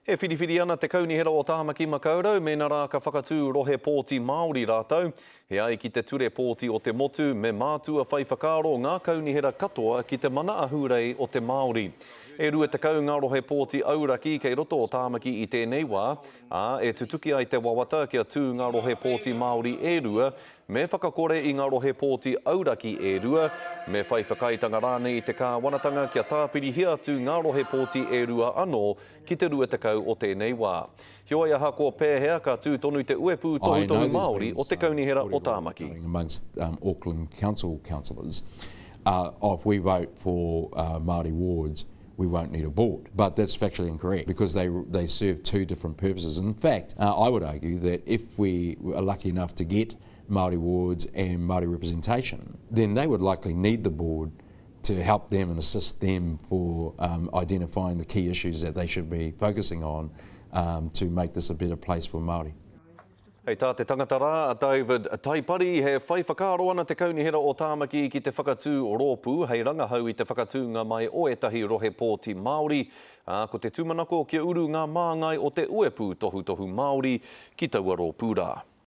E whiriwhiri ana te kaunihera o Tāmaki Makaurau, mena rā ka whakatū rohe pōti Māori rātau. He ai ki te ture pōti o te motu, me mātua whai whakaaro ngā kaunihera katoa ki te mana ahurei o te Māori. E rua te kau ngā rohe pōti auraki kei roto o Tāmaki i tēnei wā, e tutuki ai te wawata kia tū ngā rohe pōti Māori e rua, me whakakore i ngā rohe pōti auraki e rua, me whai whakaitanga rānei i te kāwanatanga kia tāpiri hia atu ngā rohe pōti e rua anō ki te rua te kau o tēnei wā. Hioa ia hako pēhea ka tū tonu te uepu tohu Māori o te kaunihera o Tāmaki. Amongst Auckland Council councillors, if we vote for Māori wards, we won't need a board. But that's factually incorrect because they serve two different purposes. In fact, I would argue that if we are lucky enough to get Māori wards and Māori representation, then they would likely need the board to help them and assist them for identifying the key issues that they should be focusing on to make this a better place for Māori. Hei tā te tangata rā, David Taipari, he whai whakaaro ana te kaunihera o Tāmaki ki te whakatū o rōpū, hei rangahau i te whakatūnga mai o etahi rohe pōti Māori, ko te tūmanako kia uru ngā māngai o te uepu tohu Māori ki taua rōpū rā.